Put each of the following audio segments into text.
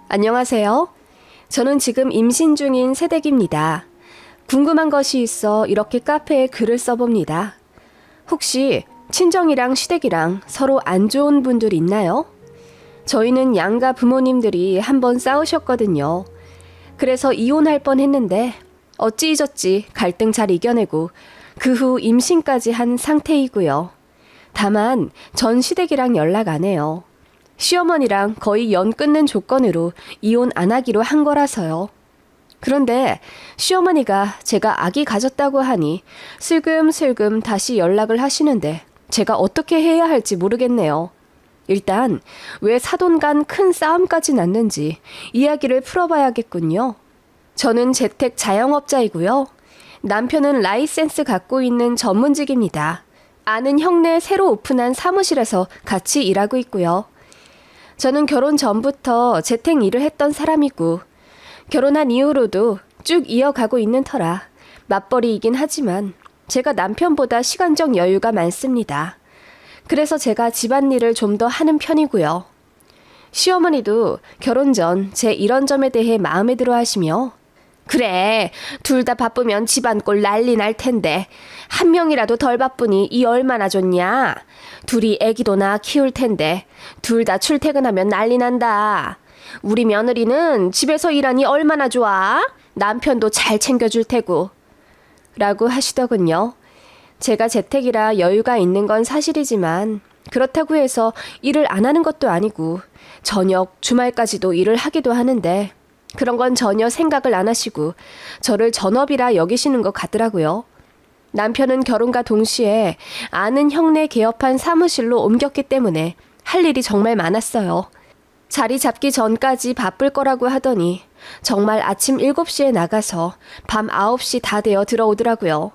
안녕하세요. 저는 지금 임신 중인 새댁입니다. 궁금한 것이 있어 이렇게 카페에 글을 써봅니다. 혹시 친정이랑 시댁이랑 서로 안 좋은 분들 있나요? 저희는 양가 부모님들이 한번 싸우셨거든요. 그래서 이혼할 뻔했는데 어찌저찌 갈등 잘 이겨내고 그 후 임신까지 한 상태이고요. 다만 전 시댁이랑 연락 안 해요. 시어머니랑 거의 연 끊는 조건으로 이혼 안 하기로 한 거라서요. 그런데 시어머니가 제가 아기 가졌다고 하니 슬금슬금 다시 연락을 하시는데 제가 어떻게 해야 할지 모르겠네요. 일단 왜 사돈 간 큰 싸움까지 났는지 이야기를 풀어봐야겠군요. 저는 재택 자영업자이고요. 남편은 라이센스 갖고 있는 전문직입니다. 아는 형네 새로 오픈한 사무실에서 같이 일하고 있고요. 저는 결혼 전부터 재택 일을 했던 사람이고 결혼한 이후로도 쭉 이어가고 있는 터라 맞벌이이긴 하지만 제가 남편보다 시간적 여유가 많습니다. 그래서 제가 집안일을 좀 더 하는 편이고요. 시어머니도 결혼 전 제 이런 점에 대해 마음에 들어 하시며 그래, 둘 다 바쁘면 집안꼴 난리 날 텐데 한 명이라도 덜 바쁘니 이 얼마나 좋냐? 둘이 애기도 낳아 키울 텐데 둘 다 출퇴근하면 난리 난다. 우리 며느리는 집에서 일하니 얼마나 좋아? 남편도 잘 챙겨줄 테고 라고 하시더군요. 제가 재택이라 여유가 있는 건 사실이지만 그렇다고 해서 일을 안 하는 것도 아니고 저녁, 주말까지도 일을 하기도 하는데 그런 건 전혀 생각을 안 하시고 저를 전업이라 여기시는 것 같더라고요. 남편은 결혼과 동시에 아는 형네 개업한 사무실로 옮겼기 때문에 할 일이 정말 많았어요. 자리 잡기 전까지 바쁠 거라고 하더니 정말 아침 7시에 나가서 밤 9시 다 되어 들어오더라고요.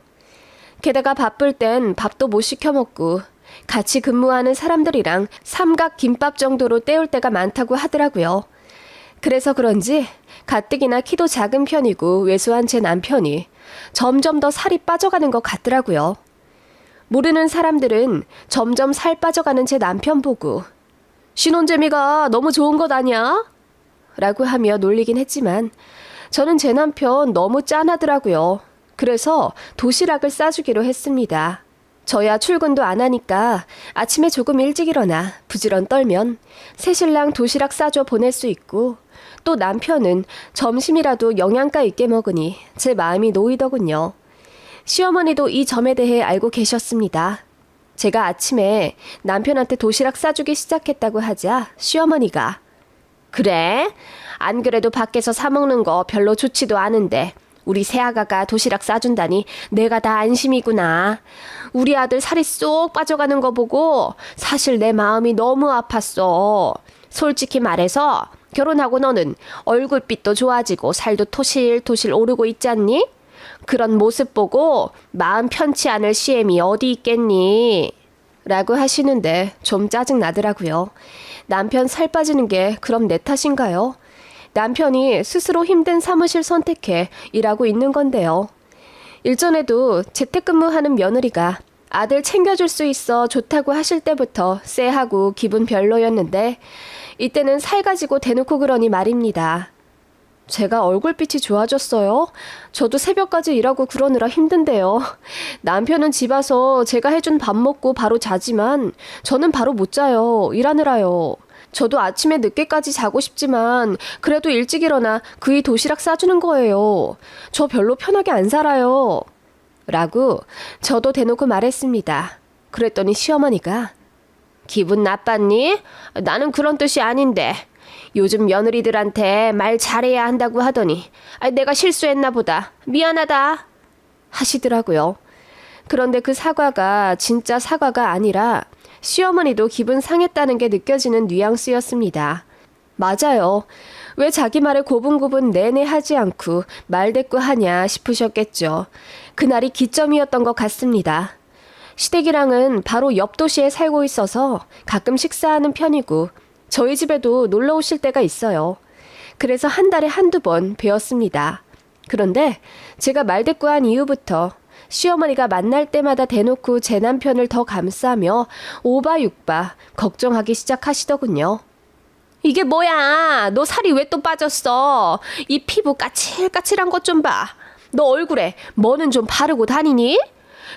게다가 바쁠 땐 밥도 못 시켜 먹고 같이 근무하는 사람들이랑 삼각 김밥 정도로 때울 때가 많다고 하더라고요. 그래서 그런지 가뜩이나 키도 작은 편이고 왜소한 제 남편이 점점 더 살이 빠져가는 것 같더라고요. 모르는 사람들은 점점 살 빠져가는 제 남편 보고 신혼재미가 너무 좋은 것 아니야? 라고 하며 놀리긴 했지만 저는 제 남편 너무 짠하더라고요. 그래서 도시락을 싸주기로 했습니다. 저야 출근도 안 하니까 아침에 조금 일찍 일어나 부지런 떨면 새신랑 도시락 싸줘 보낼 수 있고 또 남편은 점심이라도 영양가 있게 먹으니 제 마음이 놓이더군요. 시어머니도 이 점에 대해 알고 계셨습니다. 제가 아침에 남편한테 도시락 싸주기 시작했다고 하자 시어머니가 그래? 안 그래도 밖에서 사 먹는 거 별로 좋지도 않은데 우리 새아가가 도시락 싸준다니 내가 다 안심이구나. 우리 아들 살이 쏙 빠져가는 거 보고 사실 내 마음이 너무 아팠어. 솔직히 말해서 결혼하고 너는 얼굴빛도 좋아지고 살도 토실토실 오르고 있잖니? 그런 모습 보고 마음 편치 않을 시엠이 어디 있겠니? 라고 하시는데 좀 짜증나더라고요. 남편 살 빠지는 게 그럼 내 탓인가요? 남편이 스스로 힘든 사무실 선택해 일하고 있는 건데요. 일전에도 재택근무하는 며느리가 아들 챙겨줄 수 있어 좋다고 하실 때부터 쎄하고 기분 별로였는데 이때는 살 가지고 대놓고 그러니 말입니다. 제가 얼굴빛이 좋아졌어요? 저도 새벽까지 일하고 그러느라 힘든데요. 남편은 집 와서 제가 해준 밥 먹고 바로 자지만 저는 바로 못 자요. 일하느라요. 저도 아침에 늦게까지 자고 싶지만 그래도 일찍 일어나 그이 도시락 싸주는 거예요. 저 별로 편하게 안 살아요. 라고 저도 대놓고 말했습니다. 그랬더니 시어머니가 기분 나빴니? 나는 그런 뜻이 아닌데 요즘 며느리들한테 말 잘해야 한다고 하더니 내가 실수했나 보다. 미안하다. 하시더라고요. 그런데 그 사과가 진짜 사과가 아니라 시어머니도 기분 상했다는 게 느껴지는 뉘앙스였습니다. 맞아요. 왜 자기 말에 고분고분 내내 하지 않고 말대꾸하냐 싶으셨겠죠. 그날이 기점이었던 것 같습니다. 시댁이랑은 바로 옆 도시에 살고 있어서 가끔 식사하는 편이고 저희 집에도 놀러 오실 때가 있어요. 그래서 한 달에 한두 번 뵈었습니다. 그런데 제가 말대꾸한 이후부터 시어머니가 만날 때마다 대놓고 제 남편을 더 감싸며 오바육바 걱정하기 시작하시더군요. 이게 뭐야? 너 살이 왜 또 빠졌어? 이 피부 까칠까칠한 것 좀 봐. 너 얼굴에 뭐는 좀 바르고 다니니?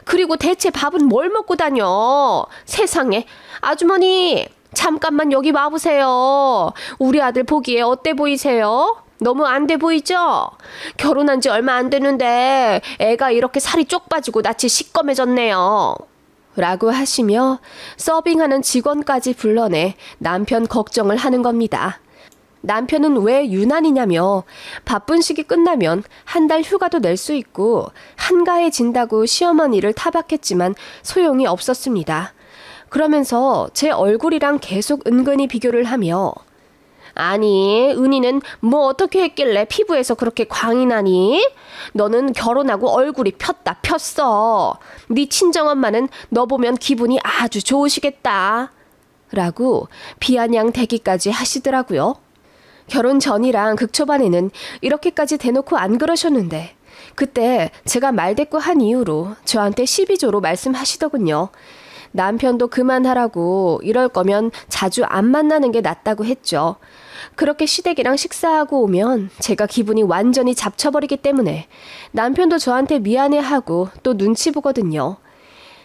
그리고 대체 밥은 뭘 먹고 다녀? 세상에. 아주머니, 잠깐만 여기 와보세요. 우리 아들 보기에 어때 보이세요? 너무 안 돼 보이죠? 결혼한 지 얼마 안 되는데 애가 이렇게 살이 쪽 빠지고 낯이 시꺼매졌네요. 라고 하시며 서빙하는 직원까지 불러내 남편 걱정을 하는 겁니다. 남편은 왜 유난이냐며 바쁜 시기 끝나면 한 달 휴가도 낼 수 있고 한가해진다고 시어머니를 타박했지만 소용이 없었습니다. 그러면서 제 얼굴이랑 계속 은근히 비교를 하며 아니, 은희는 뭐 어떻게 했길래 피부에서 그렇게 광이 나니? 너는 결혼하고 얼굴이 폈다 폈어. 네 친정엄마는 너 보면 기분이 아주 좋으시겠다. 라고 비아냥대기까지 하시더라고요. 결혼 전이랑 극초반에는 이렇게까지 대놓고 안 그러셨는데 그때 제가 말대꾸 한 이후로 저한테 12조로 말씀하시더군요. 남편도 그만하라고 이럴 거면 자주 안 만나는 게 낫다고 했죠. 그렇게 시댁이랑 식사하고 오면 제가 기분이 완전히 잡쳐버리기 때문에 남편도 저한테 미안해하고 또 눈치 보거든요.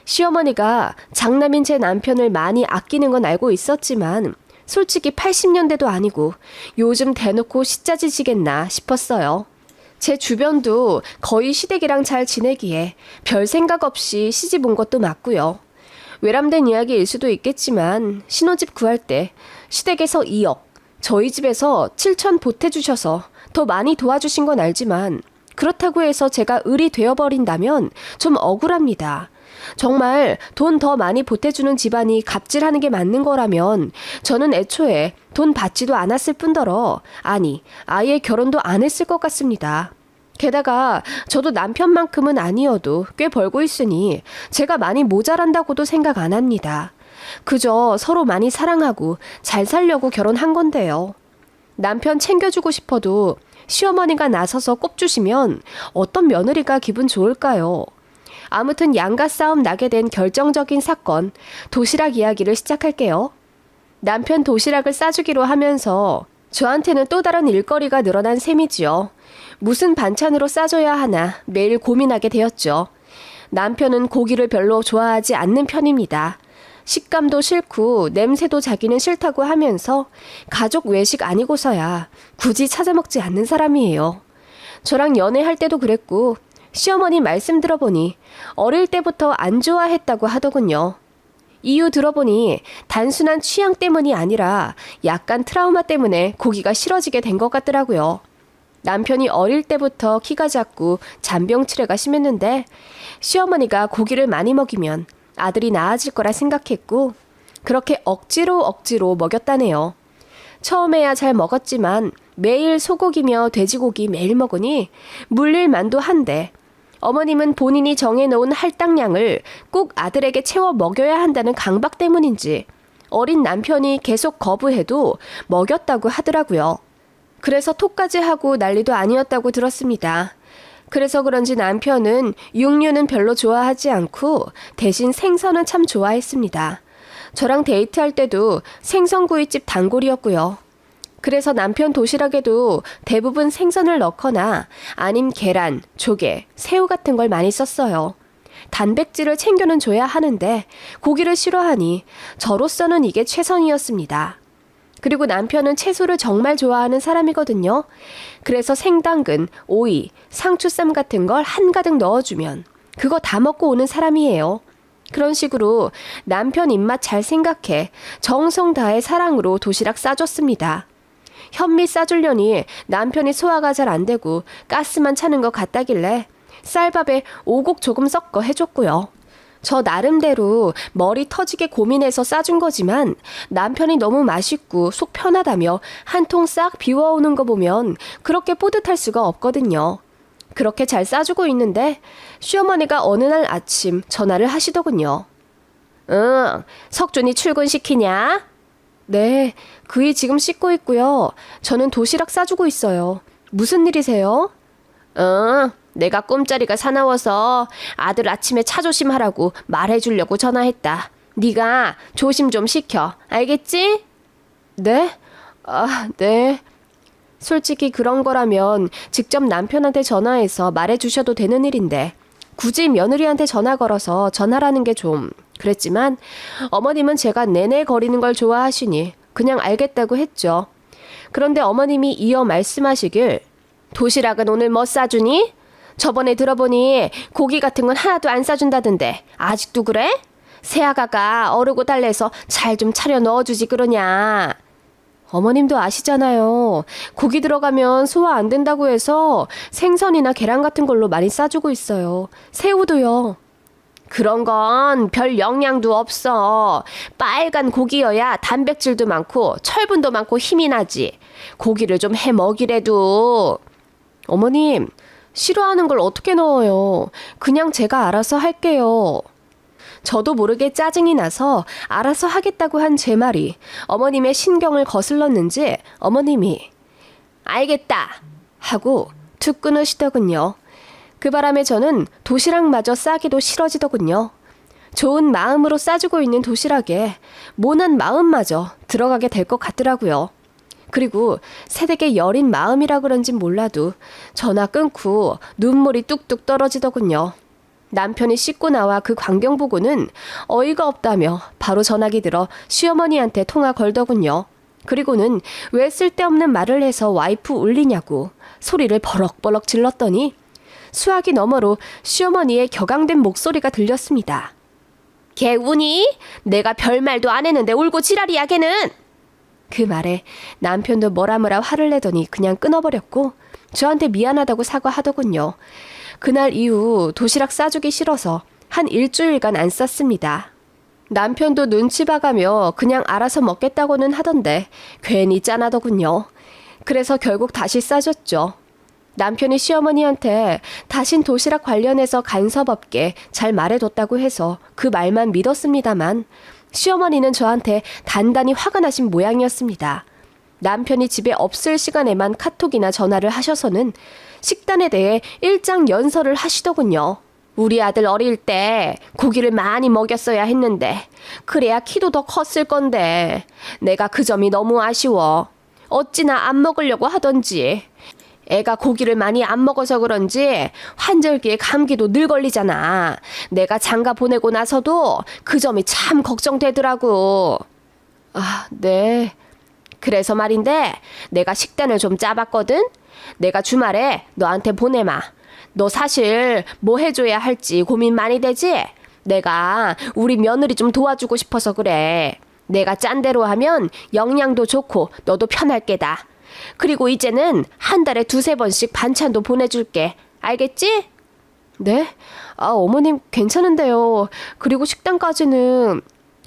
시어머니가 장남인 제 남편을 많이 아끼는 건 알고 있었지만 솔직히 80년대도 아니고 요즘 대놓고 시짜지지겠나 싶었어요. 제 주변도 거의 시댁이랑 잘 지내기에 별 생각 없이 시집 온 것도 맞고요. 외람된 이야기일 수도 있겠지만 신혼집 구할 때 시댁에서 2억, 저희 집에서 7천 보태주셔서 더 많이 도와주신 건 알지만 그렇다고 해서 제가 을이 되어버린다면 좀 억울합니다. 정말 돈 더 많이 보태주는 집안이 갑질하는 게 맞는 거라면 저는 애초에 돈 받지도 않았을 뿐더러 아니 아예 결혼도 안 했을 것 같습니다. 게다가 저도 남편만큼은 아니어도 꽤 벌고 있으니 제가 많이 모자란다고도 생각 안 합니다. 그저 서로 많이 사랑하고 잘 살려고 결혼한 건데요. 남편 챙겨주고 싶어도 시어머니가 나서서 꼽주시면 어떤 며느리가 기분 좋을까요? 아무튼 양가 싸움 나게 된 결정적인 사건, 도시락 이야기를 시작할게요. 남편 도시락을 싸주기로 하면서 저한테는 또 다른 일거리가 늘어난 셈이지요. 무슨 반찬으로 싸줘야 하나 매일 고민하게 되었죠. 남편은 고기를 별로 좋아하지 않는 편입니다. 식감도 싫고 냄새도 자기는 싫다고 하면서 가족 외식 아니고서야 굳이 찾아 먹지 않는 사람이에요. 저랑 연애할 때도 그랬고 시어머니 말씀 들어보니 어릴 때부터 안 좋아했다고 하더군요. 이유 들어보니 단순한 취향 때문이 아니라 약간 트라우마 때문에 고기가 싫어지게 된 것 같더라고요. 남편이 어릴 때부터 키가 작고 잔병치레가 심했는데 시어머니가 고기를 많이 먹이면 아들이 나아질 거라 생각했고 그렇게 억지로 먹였다네요. 처음에야 잘 먹었지만 매일 소고기며 돼지고기 매일 먹으니 물릴 만도 한데 어머님은 본인이 정해놓은 할당량을 꼭 아들에게 채워 먹여야 한다는 강박 때문인지 어린 남편이 계속 거부해도 먹였다고 하더라고요. 그래서 톡까지 하고 난리도 아니었다고 들었습니다. 그래서 그런지 남편은 육류는 별로 좋아하지 않고 대신 생선은 참 좋아했습니다. 저랑 데이트할 때도 생선구이집 단골이었고요. 그래서 남편 도시락에도 대부분 생선을 넣거나 아님 계란, 조개, 새우 같은 걸 많이 썼어요. 단백질을 챙겨는 줘야 하는데 고기를 싫어하니 저로서는 이게 최선이었습니다. 그리고 남편은 채소를 정말 좋아하는 사람이거든요. 그래서 생당근, 오이, 상추쌈 같은 걸 한가득 넣어주면 그거 다 먹고 오는 사람이에요. 그런 식으로 남편 입맛 잘 생각해 정성 다해 사랑으로 도시락 싸줬습니다. 현미 싸주려니 남편이 소화가 잘 안 되고 가스만 차는 것 같다길래 쌀밥에 오곡 조금 섞어 해줬고요. 저 나름대로 머리 터지게 고민해서 싸준 거지만 남편이 너무 맛있고 속 편하다며 한 통 싹 비워오는 거 보면 그렇게 뿌듯할 수가 없거든요. 그렇게 잘 싸주고 있는데 시어머니가 어느 날 아침 전화를 하시더군요. 응, 석준이 출근시키냐? 네, 그이 지금 씻고 있고요. 저는 도시락 싸주고 있어요. 무슨 일이세요? 응, 내가 꿈자리가 사나워서 아들 아침에 차 조심하라고 말해주려고 전화했다. 네가 조심 좀 시켜. 알겠지? 네? 아, 네. 솔직히 그런 거라면 직접 남편한테 전화해서 말해주셔도 되는 일인데 굳이 며느리한테 전화 걸어서 전화라는 게 좀 그랬지만 어머님은 제가 내내 거리는 걸 좋아하시니 그냥 알겠다고 했죠. 그런데 어머님이 이어 말씀하시길 도시락은 오늘 뭐 싸주니? 저번에 들어보니 고기 같은 건 하나도 안 싸준다던데 아직도 그래? 새아가가 어르고 달래서 잘 좀 차려 넣어주지 그러냐. 어머님도 아시잖아요. 고기 들어가면 소화 안 된다고 해서 생선이나 계란 같은 걸로 많이 싸주고 있어요. 새우도요. 그런 건 별 영양도 없어. 빨간 고기여야 단백질도 많고 철분도 많고 힘이 나지. 고기를 좀 해 먹이래도. 어머님, 싫어하는 걸 어떻게 넣어요? 그냥 제가 알아서 할게요. 저도 모르게 짜증이 나서 알아서 하겠다고 한 제 말이 어머님의 신경을 거슬렀는지 어머님이 알겠다 하고 툭 끊으시더군요. 그 바람에 저는 도시락마저 싸기도 싫어지더군요. 좋은 마음으로 싸주고 있는 도시락에 모난 마음마저 들어가게 될 것 같더라고요. 그리고 새댁의 여린 마음이라 그런진 몰라도 전화 끊고 눈물이 뚝뚝 떨어지더군요. 남편이 씻고 나와 그 광경 보고는 어이가 없다며 바로 전화기 들어 시어머니한테 통화 걸더군요. 그리고는 왜 쓸데없는 말을 해서 와이프 울리냐고 소리를 버럭버럭 질렀더니 수화기 너머로 시어머니의 격앙된 목소리가 들렸습니다. 걔 우니? 내가 별말도 안 했는데 울고 지랄이야 걔는. 그 말에 남편도 뭐라 화를 내더니 그냥 끊어버렸고 저한테 미안하다고 사과하더군요. 그날 이후 도시락 싸주기 싫어서 한 일주일간 안 쌌습니다. 남편도 눈치 봐가며 그냥 알아서 먹겠다고는 하던데 괜히 짠하더군요. 그래서 결국 다시 싸줬죠. 남편이 시어머니한테 다신 도시락 관련해서 간섭 없게 잘 말해뒀다고 해서 그 말만 믿었습니다만 시어머니는 저한테 단단히 화가 나신 모양이었습니다. 남편이 집에 없을 시간에만 카톡이나 전화를 하셔서는 식단에 대해 일장연설을 하시더군요. 우리 아들 어릴 때 고기를 많이 먹였어야 했는데 그래야 키도 더 컸을 건데 내가 그 점이 너무 아쉬워. 어찌나 안 먹으려고 하던지. 애가 고기를 많이 안 먹어서 그런지 환절기에 감기도 늘 걸리잖아. 내가 장가 보내고 나서도 그 점이 참 걱정되더라고. 아, 네. 그래서 말인데 내가 식단을 좀 짜봤거든? 내가 주말에 너한테 보내마. 너 사실 뭐 해줘야 할지 고민 많이 되지? 내가 우리 며느리 좀 도와주고 싶어서 그래. 내가 짠 대로 하면 영양도 좋고 너도 편할 게다. 그리고 이제는 한 달에 2-3번씩 반찬도 보내줄게. 알겠지? 네? 아, 어머님 괜찮은데요. 그리고 식단까지는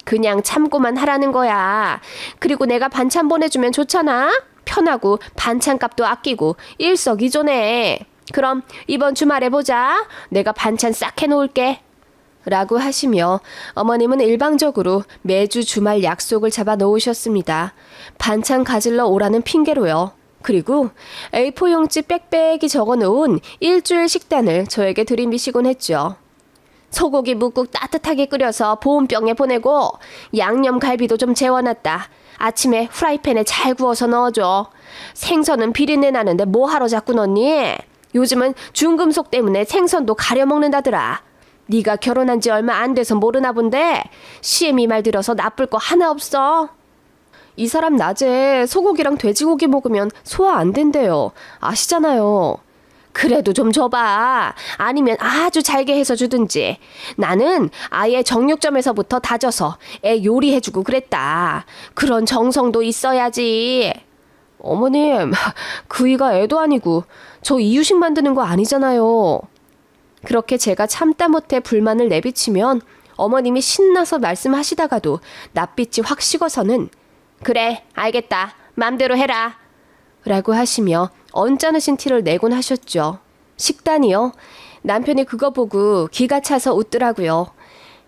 그냥 참고만 하라는 거야. 그리고 내가 반찬 보내주면 좋잖아. 편하고 반찬값도 아끼고 일석이조네. 그럼 이번 주말에 보자. 내가 반찬 싹 해놓을게. 라고 하시며 어머님은 일방적으로 매주 주말 약속을 잡아 놓으셨습니다. 반찬 가질러 오라는 핑계로요. 그리고 A4 용지 빽빽이 적어놓은 일주일 식단을 저에게 들이미시곤 했죠. 소고기 묵국 따뜻하게 끓여서 보온병에 보내고 양념갈비도 좀 재워놨다. 아침에 프라이팬에 잘 구워서 넣어줘. 생선은 비린내 나는데 뭐 하러 자꾸 넣니? 요즘은 중금속 때문에 생선도 가려 먹는다더라. 네가 결혼한 지 얼마 안 돼서 모르나 본데 시애미 말 들어서 나쁠 거 하나 없어. 이 사람 낮에 소고기랑 돼지고기 먹으면 소화 안 된대요. 아시잖아요. 그래도 좀 줘봐. 아니면 아주 잘게 해서 주든지. 나는 아예 정육점에서부터 다져서 애 요리해주고 그랬다. 그런 정성도 있어야지. 어머님, 그이가 애도 아니고 저 이유식 만드는 거 아니잖아요. 그렇게 제가 참다 못해 불만을 내비치면 어머님이 신나서 말씀하시다가도 낯빛이 확 식어서는 그래, 알겠다. 맘대로 해라. 라고 하시며 언짢으신 티를 내곤 하셨죠. 식단이요? 남편이 그거 보고 기가 차서 웃더라고요.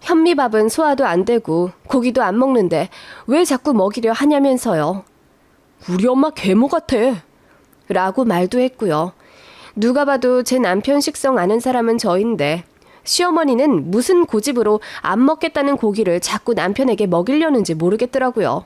현미밥은 소화도 안 되고 고기도 안 먹는데 왜 자꾸 먹이려 하냐면서요. 우리 엄마 계모 같아. 라고 말도 했고요. 누가 봐도 제 남편 식성 아는 사람은 저인데 시어머니는 무슨 고집으로 안 먹겠다는 고기를 자꾸 남편에게 먹이려는지 모르겠더라고요.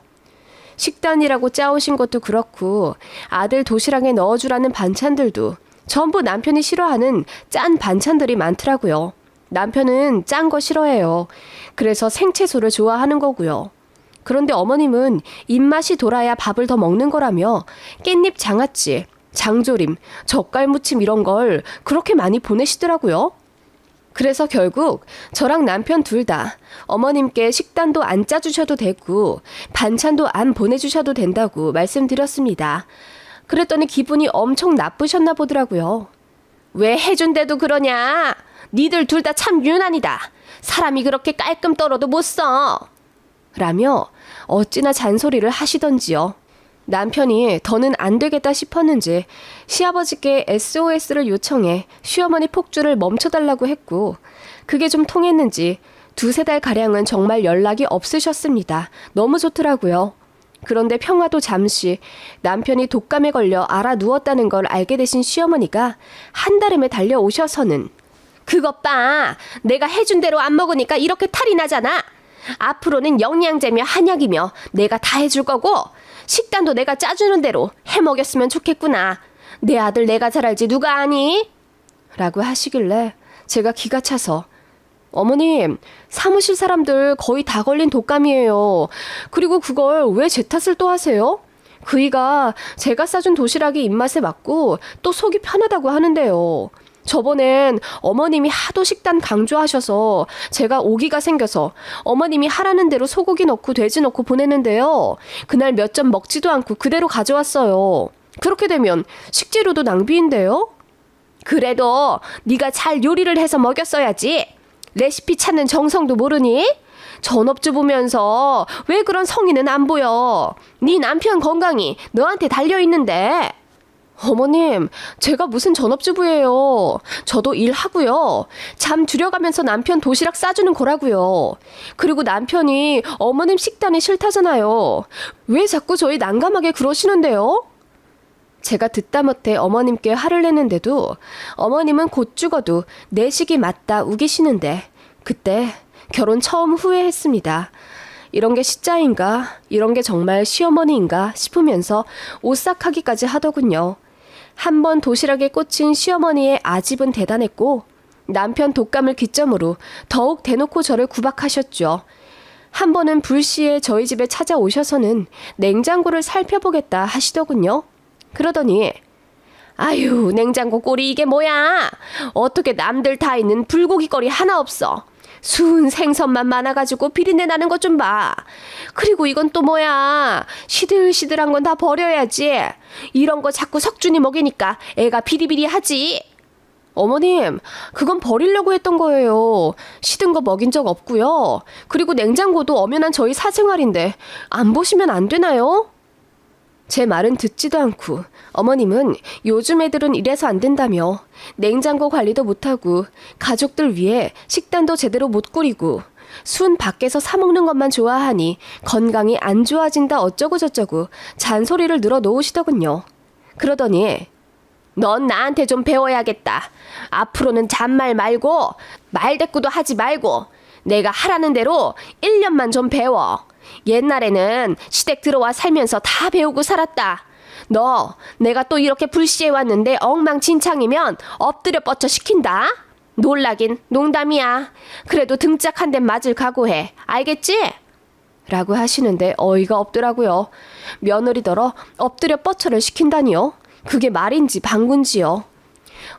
식단이라고 짜오신 것도 그렇고 아들 도시락에 넣어주라는 반찬들도 전부 남편이 싫어하는 짠 반찬들이 많더라고요. 남편은 짠 거 싫어해요. 그래서 생채소를 좋아하는 거고요. 그런데 어머님은 입맛이 돌아야 밥을 더 먹는 거라며 깻잎 장아찌, 장조림, 젓갈무침 이런 걸 그렇게 많이 보내시더라고요. 그래서 결국 저랑 남편 둘 다 어머님께 식단도 안 짜주셔도 되고 반찬도 안 보내주셔도 된다고 말씀드렸습니다. 그랬더니 기분이 엄청 나쁘셨나 보더라고요. 왜 해준대도 그러냐? 니들 둘 다 참 유난이다. 사람이 그렇게 깔끔 떨어도 못 써. 라며 어찌나 잔소리를 하시던지요. 남편이 더는 안 되겠다 싶었는지 시아버지께 SOS를 요청해 시어머니 폭주를 멈춰달라고 했고 그게 좀 통했는지 2-3달 가량은 정말 연락이 없으셨습니다. 너무 좋더라고요. 그런데 평화도 잠시 남편이 독감에 걸려 알아 누웠다는 걸 알게 되신 시어머니가 한달음에 달려오셔서는 그것 봐. 내가 해준 대로 안 먹으니까 이렇게 탈이 나잖아. 앞으로는 영양제며 한약이며 내가 다 해줄 거고 식단도 내가 짜주는 대로 해먹였으면 좋겠구나. 내 아들 내가 잘 알지 누가 아니? 라고 하시길래 제가 기가 차서 어머님, 사무실 사람들 거의 다 걸린 독감이에요. 그리고 그걸 왜 제 탓을 또 하세요? 그이가 제가 싸준 도시락이 입맛에 맞고 또 속이 편하다고 하는데요. 저번엔 어머님이 하도 식단 강조하셔서 제가 오기가 생겨서 어머님이 하라는 대로 소고기 넣고 돼지 넣고 보냈는데요. 그날 몇 점 먹지도 않고 그대로 가져왔어요. 그렇게 되면 식재료도 낭비인데요. 그래도 네가 잘 요리를 해서 먹였어야지. 레시피 찾는 정성도 모르니? 전업주부면서 왜 그런 성의는 안 보여? 네 남편 건강이 너한테 달려있는데. 어머님, 제가 무슨 전업주부예요. 저도 일하고요. 잠 줄여가면서 남편 도시락 싸주는 거라고요. 그리고 남편이 어머님 식단이 싫다잖아요. 왜 자꾸 저희 난감하게 그러시는데요? 제가 듣다 못해 어머님께 화를 냈는데도 어머님은 곧 죽어도 내식이 맞다 우기시는데 그때 결혼 처음 후회했습니다. 이런 게 시자인가? 이런 게 정말 시어머니인가? 싶으면서 오싹하기까지 하더군요. 한 번 도시락에 꽂힌 시어머니의 아집은 대단했고 남편 독감을 기점으로 더욱 대놓고 저를 구박하셨죠. 한 번은 불시에 저희 집에 찾아오셔서는 냉장고를 살펴보겠다 하시더군요. 그러더니 아유 냉장고 꼴이 이게 뭐야? 어떻게 남들 다 있는 불고기거리 하나 없어? 수은 생선만 많아가지고 비린내 나는 것 좀 봐. 그리고 이건 또 뭐야? 시들시들한 건 다 버려야지. 이런 거 자꾸 석준이 먹이니까 애가 비리비리하지. 어머님, 그건 버리려고 했던 거예요. 시든 거 먹인 적 없고요. 그리고 냉장고도 엄연한 저희 사생활인데 안 보시면 안 되나요? 제 말은 듣지도 않고 어머님은 요즘 애들은 이래서 안 된다며 냉장고 관리도 못하고 가족들 위해 식단도 제대로 못 꾸리고 순 밖에서 사 먹는 것만 좋아하니 건강이 안 좋아진다 어쩌고 저쩌고 잔소리를 늘어놓으시더군요. 그러더니 넌 나한테 좀 배워야겠다. 앞으로는 잔말 말고 말대꾸도 하지 말고 내가 하라는 대로 1년만 좀 배워. 옛날에는 시댁 들어와 살면서 다 배우고 살았다. 너 내가 또 이렇게 불시에 왔는데 엉망진창이면 엎드려 뻗쳐 시킨다. 놀라긴 농담이야. 그래도 등짝 한 대 맞을 각오해. 알겠지? 라고 하시는데 어이가 없더라고요. 며느리더러 엎드려 뻗쳐를 시킨다니요. 그게 말인지 방군지요.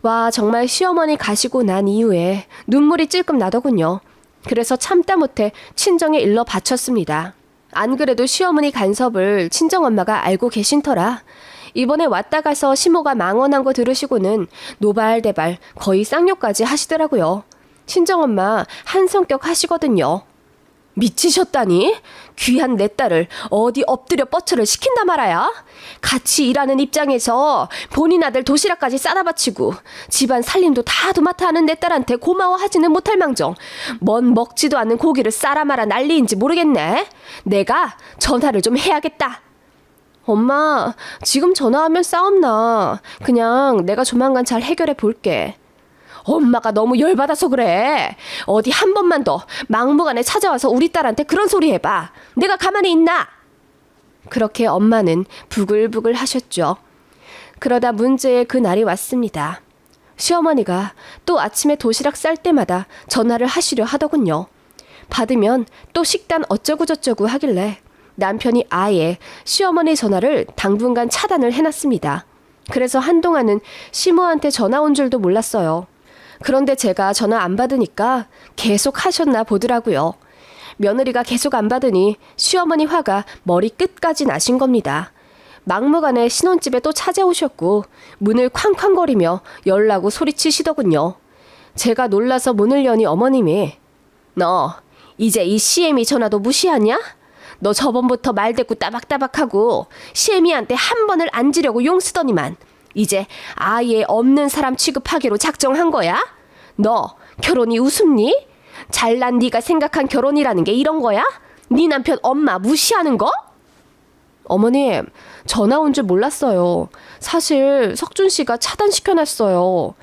와 정말 시어머니 가시고 난 이후에 눈물이 찔끔 나더군요. 그래서 참다 못해 친정에 일러 바쳤습니다. 안 그래도 시어머니 간섭을 친정엄마가 알고 계신 터라 이번에 왔다 가서 시모가 망언한 거 들으시고는 노발대발 거의 쌍욕까지 하시더라고요. 친정엄마 한성격 하시거든요. 미치셨다니? 귀한 내 딸을 어디 엎드려 뻗쳐를 시킨다 말아야? 같이 일하는 입장에서 본인 아들 도시락까지 싸다 바치고 집안 살림도 다 도맡아 하는 내 딸한테 고마워하지는 못할 망정 뭔 먹지도 않는 고기를 싸라 마라 난리인지 모르겠네. 내가 전화를 좀 해야겠다. 엄마, 지금 전화하면 싸움나. 그냥 내가 조만간 잘 해결해 볼게. 엄마가 너무 열받아서 그래. 어디 한 번만 더 막무가내 찾아와서 우리 딸한테 그런 소리 해봐. 내가 가만히 있나? 그렇게 엄마는 부글부글 하셨죠. 그러다 문제의 그 날이 왔습니다. 시어머니가 또 아침에 도시락 쌀 때마다 전화를 하시려 하더군요. 받으면 또 식단 어쩌고저쩌고 하길래 남편이 아예 시어머니 전화를 당분간 차단을 해놨습니다. 그래서 한동안은 시모한테 전화 온 줄도 몰랐어요. 그런데 제가 전화 안 받으니까 계속 하셨나 보더라고요. 며느리가 계속 안 받으니 시어머니 화가 머리 끝까지 나신 겁니다. 막무가내 신혼집에 또 찾아오셨고 문을 쾅쾅거리며 열라고 소리치시더군요. 제가 놀라서 문을 여니 어머님이 너 이제 이 시애미 전화도 무시하냐? 너 저번부터 말대꾸 따박따박하고 시애미한테 한 번을 앉으려고 용쓰더니만 이제 아예 없는 사람 취급하기로 작정한 거야? 너 결혼이 우습니? 잘난 네가 생각한 결혼이라는 게 이런 거야? 네 남편 엄마 무시하는 거? 어머님, 전화 온 줄 몰랐어요. 사실 석준 씨가 차단시켜놨어요.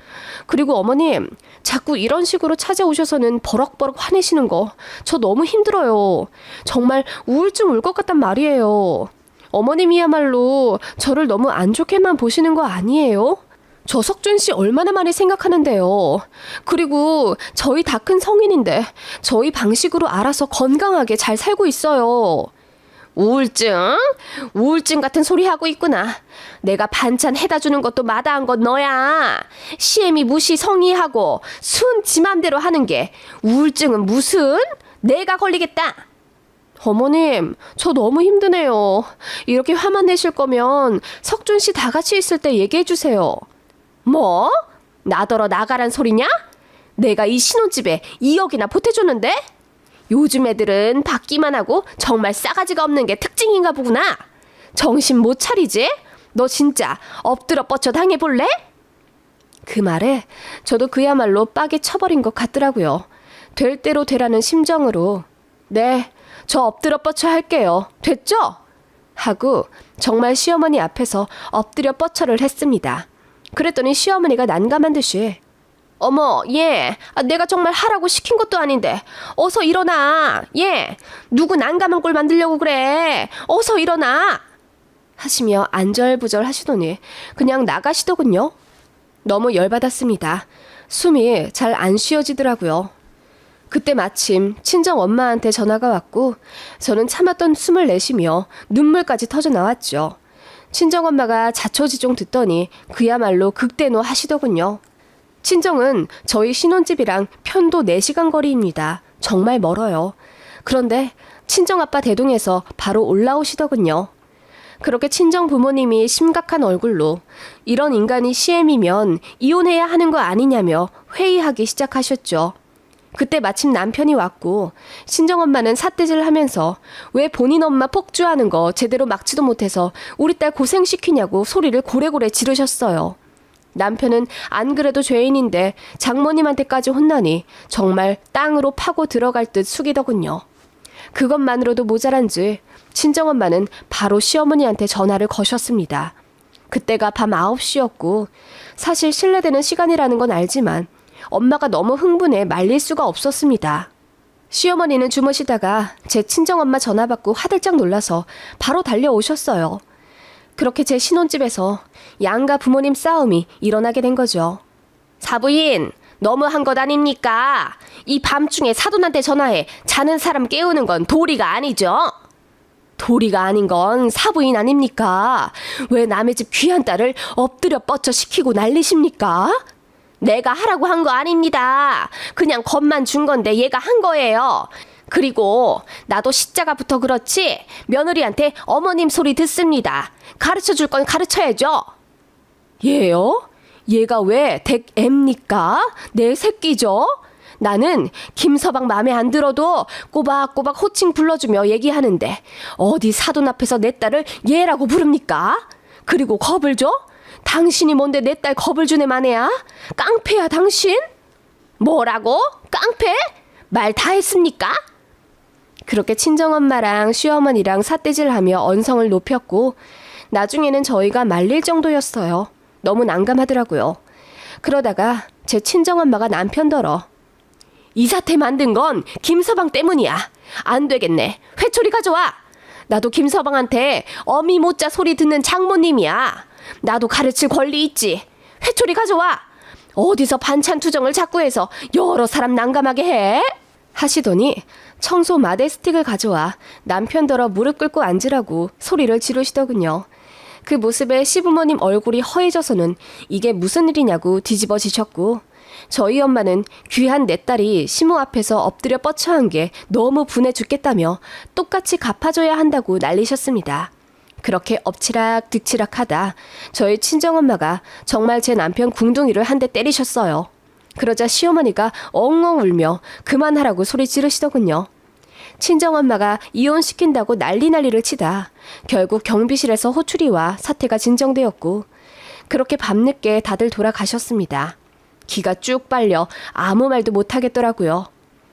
그리고 어머님, 자꾸 이런 식으로 찾아오셔서는 버럭버럭 화내시는 거 저 너무 힘들어요. 정말 우울증 올 것 같단 말이에요. 어머님이야말로 저를 너무 안 좋게만 보시는 거 아니에요? 저 석준 씨 얼마나 많이 생각하는데요. 그리고 저희 다 큰 성인인데 저희 방식으로 알아서 건강하게 잘 살고 있어요. 우울증? 우울증 같은 소리 하고 있구나. 내가 반찬 해다 주는 것도 마다한 건 너야. 시애미 무시 성의하고 순 지 맘대로 하는 게 우울증은 무슨? 내가 걸리겠다. 어머님, 저 너무 힘드네요. 이렇게 화만 내실 거면 석준 씨 다 같이 있을 때 얘기해 주세요. 뭐? 나더러 나가란 소리냐? 내가 이 신혼집에 2억이나 보태줬는데? 요즘 애들은 받기만 하고 정말 싸가지가 없는 게 특징인가 보구나. 정신 못 차리지? 너 진짜 엎드려 뻗쳐 당해볼래? 그 말에 저도 그야말로 빡에 쳐버린 것 같더라고요. 될 대로 되라는 심정으로 네, 저 엎드려 뻗쳐 할게요. 됐죠? 하고 정말 시어머니 앞에서 엎드려 뻗쳐를 했습니다. 그랬더니 시어머니가 난감한 듯이 어머, 얘, 내가 정말 하라고 시킨 것도 아닌데 어서 일어나. 얘, 누구 난감한 꼴 만들려고 그래. 어서 일어나. 하시며 안절부절 하시더니 그냥 나가시더군요. 너무 열받았습니다. 숨이 잘 안 쉬어지더라고요. 그때 마침 친정 엄마한테 전화가 왔고 저는 참았던 숨을 내쉬며 눈물까지 터져 나왔죠. 친정엄마가 자초지종 듣더니 그야말로 극대노 하시더군요. 친정은 저희 신혼집이랑 편도 4시간 거리입니다. 정말 멀어요. 그런데 친정아빠 대동에서 바로 올라오시더군요. 그렇게 친정 부모님이 심각한 얼굴로 이런 인간이 시애미면 이혼해야 하는 거 아니냐며 회의하기 시작하셨죠. 그때 마침 남편이 왔고 친정엄마는 삿대질 하면서 왜 본인 엄마 폭주하는 거 제대로 막지도 못해서 우리 딸 고생시키냐고 소리를 고래고래 지르셨어요. 남편은 안 그래도 죄인인데 장모님한테까지 혼나니 정말 땅으로 파고 들어갈 듯 숙이더군요. 그것만으로도 모자란지 친정엄마는 바로 시어머니한테 전화를 거셨습니다. 그때가 밤 9시였고 사실 실례되는 시간이라는 건 알지만 엄마가 너무 흥분해 말릴 수가 없었습니다. 시어머니는 주무시다가 제 친정엄마 전화 받고 화들짝 놀라서 바로 달려오셨어요. 그렇게 제 신혼집에서 양가 부모님 싸움이 일어나게 된 거죠. 사부인, 너무한 것 아닙니까? 이 밤중에 사돈한테 전화해 자는 사람 깨우는 건 도리가 아니죠? 도리가 아닌 건 사부인 아닙니까? 왜 남의 집 귀한 딸을 엎드려 뻗쳐 시키고 난리십니까? 내가 하라고 한 거 아닙니다. 그냥 겁만 준 건데 얘가 한 거예요. 그리고 나도 시자가 붙어 그렇지 며느리한테 어머님 소리 듣습니다. 가르쳐줄 건 가르쳐야죠. 얘요? 얘가 왜 댁앱니까? 내 새끼죠? 나는 김서방 맘에 안 들어도 꼬박꼬박 호칭 불러주며 얘기하는데 어디 사돈 앞에서 내 딸을 얘라고 부릅니까? 그리고 겁을 줘? 당신이 뭔데 내 딸 겁을 주네 마네야? 깡패야 당신? 뭐라고? 깡패? 말 다 했습니까? 그렇게 친정엄마랑 시어머니랑 삿대질하며 언성을 높였고 나중에는 저희가 말릴 정도였어요. 너무 난감하더라고요. 그러다가 제 친정엄마가 남편더러 이 사태 만든 건 김서방 때문이야. 안 되겠네. 회초리 가져와. 나도 김서방한테 어미 못자 소리 듣는 장모님이야. 나도 가르칠 권리 있지. 회초리 가져와. 어디서 반찬 투정을 자꾸 해서 여러 사람 난감하게 해? 하시더니 청소 마대 스틱을 가져와 남편더러 무릎 꿇고 앉으라고 소리를 지르시더군요. 그 모습에 시부모님 얼굴이 허해져서는 이게 무슨 일이냐고 뒤집어지셨고, 저희 엄마는 귀한 내 딸이 시모 앞에서 엎드려 뻗쳐한 게 너무 분해 죽겠다며 똑같이 갚아줘야 한다고 난리셨습니다. 그렇게 엎치락 득치락 하다 저희 친정엄마가 정말 제 남편 궁둥이를 한 대 때리셨어요. 그러자 시어머니가 엉엉 울며 그만하라고 소리 지르시더군요. 친정엄마가 이혼시킨다고 난리를 치다 결국 경비실에서 호출이 와 사태가 진정되었고, 그렇게 밤늦게 다들 돌아가셨습니다. 기가 쭉 빨려 아무 말도 못하겠더라고요.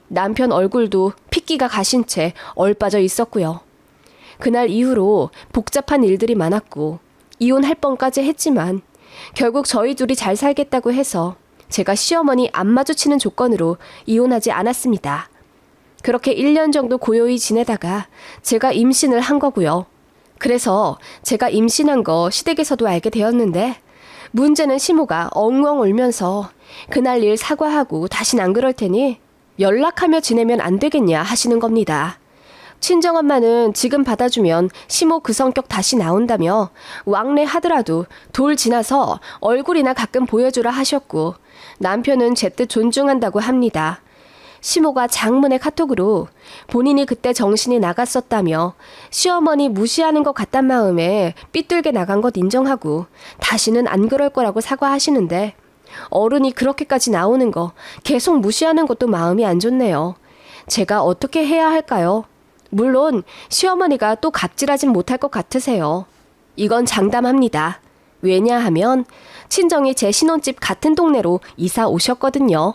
남편 얼굴도 핏기가 가신 채 얼빠져 있었고요. 그날 이후로 복잡한 일들이 많았고 이혼할 뻔까지 했지만 결국 저희 둘이 잘 살겠다고 해서 제가 시어머니 안 마주치는 조건으로 이혼하지 않았습니다. 그렇게 1년 정도 고요히 지내다가 제가 임신을 한 거고요. 그래서 제가 임신한 거 시댁에서도 알게 되었는데, 문제는 시모가 엉엉 울면서 그날 일 사과하고 다신 안 그럴 테니 연락하며 지내면 안 되겠냐 하시는 겁니다. 친정엄마는 지금 받아주면 시모 그 성격 다시 나온다며 왕래하더라도 돌 지나서 얼굴이나 가끔 보여주라 하셨고, 남편은 제 뜻 존중한다고 합니다. 시모가 장문의 카톡으로 본인이 그때 정신이 나갔었다며 시어머니 무시하는 것 같단 마음에 삐뚤게 나간 것 인정하고 다시는 안 그럴 거라고 사과하시는데, 어른이 그렇게까지 나오는 거 계속 무시하는 것도 마음이 안 좋네요. 제가 어떻게 해야 할까요? 물론 시어머니가 또 갑질하진 못할 것 같으세요. 이건 장담합니다. 왜냐하면 친정이 제 신혼집 같은 동네로 이사 오셨거든요.